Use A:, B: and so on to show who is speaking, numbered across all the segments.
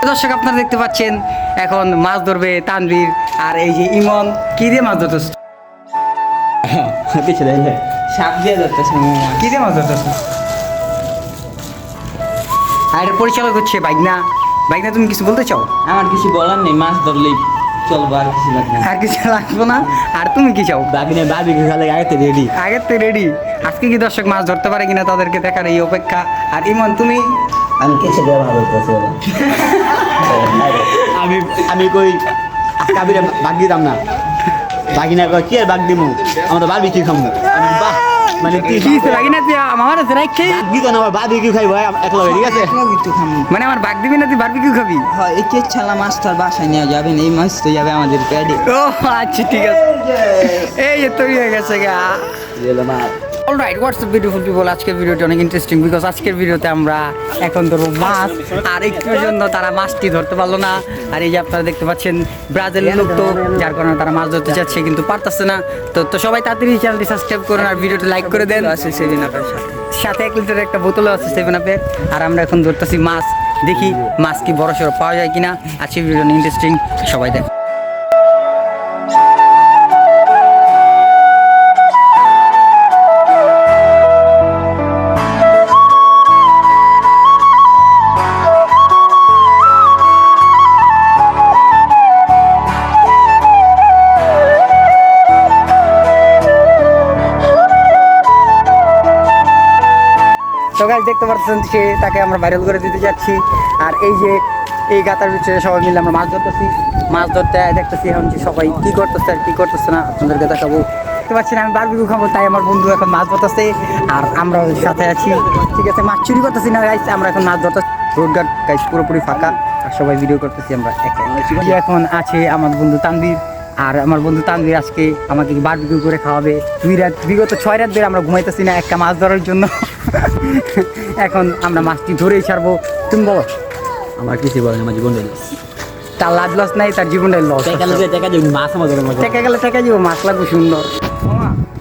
A: দর্শক আপনারা দেখতে পাচ্ছেন এখন মাছ ধরবে তানভীর আর এই যে ইমন কি দিয়ে মাছ ধরতেছ?
B: সাপ দিয়ে ধরতেছে
A: কি দিয়ে মাছ ধরতেছ? আর এটা পরিচালক হচ্ছে বাইকনা। বাইকনা তুমি কিছু বলতে চাও?
B: আমার কিছু বলার নেই, মাছ ধরলেই চলবো, আর কিছু লাগবে না।
A: আর কিছু লাগবে না। আর তুমি কি চাও?
B: বাবিনে বাবি খালে আগে রেডি।
A: আগের তো রেডি। আজকে কি দর্শক মাছ ধরতে পারে কিনা তাদেরকে দেখার এই অপেক্ষা। আর ইমন তুমি?
C: আমি কিছু দেওয়া ভালো করছি
B: আমি আমি কই কাবিরে বাগ দিতাম না, বাগিনা কয় কি আর বাগ দিমু, আমরা বাবি কি খামু। বাহ, মানে কি
A: কি বাইকনা তুই আমার আছে রাখি
B: দিত না, আমার বাবি কি খাইবো একলা, ঠিক আছে?
A: মানে আমার বাগ দিবি না তুই বারবিকিউ খাবি?
D: হয় এই ছালা মাছ তার বাসায় নিয়ে যাবেন, এই মাছ তো যাবে আমাদের প্যাডে।
A: ও আচ্ছা ঠিক আছে, এই যে তৈরি হয়ে গেছে গা। Alright, what's up beautiful people. আজকের ভিডিওটা অনেক ইন্টারেস্টিং বিকজ আজকের ভিডিওতে আমরা এখন ধরবো মাছ। আর একটুর জন্য তারা মাছটি ধরতে পারলো না। আর এই যে আপনারা দেখতে পাচ্ছেন ব্রাজিলের লোক, তো যার কারণে তারা মাছ ধরতে যাচ্ছে কিন্তু পারতেছে না। তো সবাই তাড়াতাড়ি চ্যানেলটি সাবস্ক্রাইব করুন আর ভিডিওটা লাইক করে দেন।
D: আছে 7 আপের
A: সাথে 1 লিটারের একটা বোতলও আছে 7 আপের। আর আমরা এখন ধরতেছি মাছ, দেখি মাছ কি বড় সড়ো পাওয়া যায় কিনা। আজকের ভিডিও ইন্টারেস্টিং, সবাই দেখ। তো গাইস দেখতে পাচ্ছেন সে তাকে আমরা ভাইরাল করে দিতে যাচ্ছি। আর এই যে এই গাতার ভিতরে সবাই মিলে আমরা মাছ ধরতেছি। মাছ ধরতে দেখতেছি এখন যে সবাই কী করতেছে আর কী করতেছে না আপনাদেরকে দেখাবো। দেখতে পাচ্ছেন আমি বারবিকিউ খাবো, তাই আমার বন্ধু এখন মাছ ধরতেছে আর আমরা ওর সাথে আছি। ঠিক আছে, মাছ চুরি করতেছি না গাইস, আমরা এখন মাছ ধরতেছি। রোডঘাট গাইস পুরোপুরি ফাঁকা আর সবাই ভিডিও করতেছি আমরা একা। এখন আছে আমার বন্ধু তানভীর। আর আমার বন্ধু তানভীর আজকে আমাকে বারবিকিউ করে খাওয়াবে। বিগত 6 রাত ধরে আমরা ঘুমাইতেছি না একটা মাছ ধরার জন্য। এখন আমরা মাছটি ধরেই ছাড়বো। তুমি বলো।
B: আমার কিছু বলে আমার জীবনটা
A: তার লাভ লস নাই, তার জীবনটাই লস।
B: মাছ আমাদের
A: টাকা গেলে টাকা যাবো, মাছ লাগবে সুন্দর।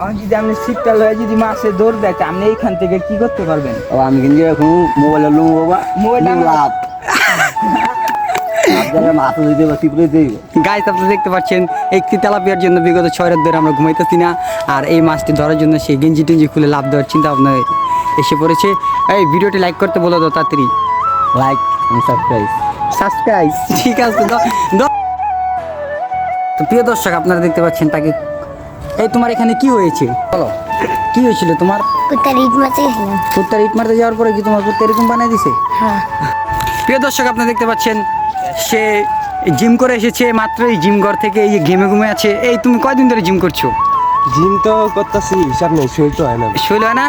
D: আমি যদি আপনি শীতকাল হয়ে যদি মাছে দৌড় দেখে আপনি এইখান থেকে কি করতে পারবেন?
C: ও আমি কিন্তু এখন মোবাইলে লো বাবা
D: মোবাইল
C: লাভ আপনারা মাছ দিতে বা টিপলে দেব।
A: গাইস আপনারা দেখতে পাচ্ছেন একটি তেলাপিয়ার জন্য বিগত 6 রাত ধরে আমরা ঘুমাইতেছি না। আর এই মাছটি ধরার জন্য সে গেঞ্জি টেঞ্জি খুলে লাভ দেওয়ার চিন্তা ভাবনা এসে পড়েছে। এই ভিডিওটি লাইক করতে বলো দাও তাড়াতাড়ি।
C: লাইক এবং
A: সাবস্ক্রাইব ঠিক আছে। তো প্রিয় দর্শক আপনারা দেখতে পাচ্ছেন তাকে। এই তোমার এখানে কি হয়েছে বলো, কি হয়েছিল তোমার?
E: কুত্তার ইট মারতে গেছিলাম।
A: কুত্তার ইট মারতে যাওয়ার পরে কি তোমার কুত্তা এরকম বানিয়ে দিছে?
E: হ্যাঁ।
A: প্রিয় দর্শক আপনারা দেখতে পাচ্ছেন সে জিম করে এসেছে মাত্র। এই জিম ঘর থেকে এই ঘেমে ঘুমে আছে। এই তুমি কয়দিন ধরে জিম করছো?
F: জিম তো করতেছি, হিসাব নেই, শরীর তো হয় না।
A: শৈল হয় না।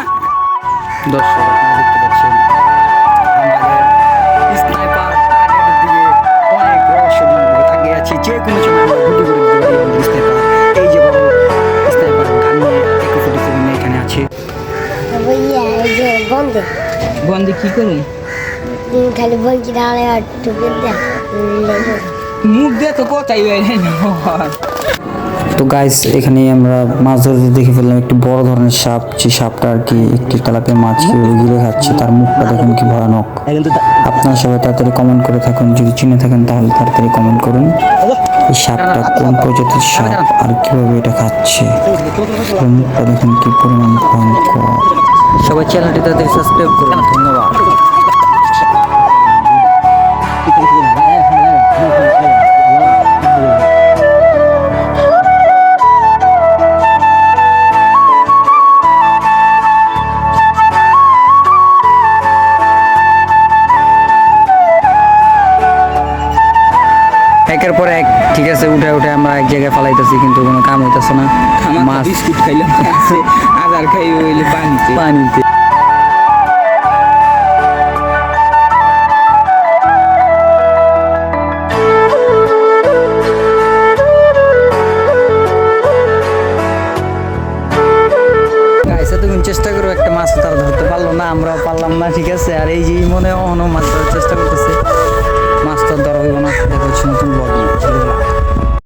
A: দর্শক আপনারা দেখতে পাচ্ছেন আমাদের স্নাইপার টার্গেটের দিকে অনেক রহস্যময় তাকিয়ে আছে। যে কোনো সময় আমরা গুলি করে দিতে পারি আমাদের স্নাইপার। এই যে বড় স্নাইপার গান নিয়ে AK-47 এখানে আছে।
E: বইয়া এই যে বন্ধে
D: বন্ধে কি করুন?
E: খালি বলছি তাহলে আর টুপি দেখ
D: মুখ দিয়ে তো কোথায় বেরে না।
A: তো গাইস এখানে আমরা মাছ ধরতে দেখে ফেললাম একটি বড় ধরনের সাপ। যে সাপটা আর কি একটি তেলাপিয়া মাছকে গিলে খাচ্ছে। তার মুখটা দেখুন কি ভয়ানক। আপনারা সবাই তাড়াতাড়ি কমেন্ট করে থাকুন, যদি চিনে থাকেন তাহলে তাড়াতাড়ি কমেন্ট করুন। এই সাপটা কোন প্রজাতির সাপ আর কিভাবে এটা খাচ্ছে। তার মুখটা দেখুন কি পরিমাণ ভয়ঙ্কর। সবাই চ্যানেলটি তাড়াতাড়ি সাবস্ক্রাইব করুন, ধন্যবাদ। একের পর এক ঠিক আছে উঠে উঠে আমরা এক জায়গায় ফালাইতেছি কিন্তু কোনো কাম হইতেছে না। মাছ
D: বিস্কুট খাইলাম, আদার খাই হইলে পানিতে।
A: পানিতে চেষ্টা করবো একটা মাছ তারা ধরতে পারলো না, আমরাও পারলাম না। ঠিক আছে, আর এই যে মনে অন্য মাছ ধরার চেষ্টা করতেছে, মাছ তো ধরা হইব না। দেখা হচ্ছে নতুন ব্লগ।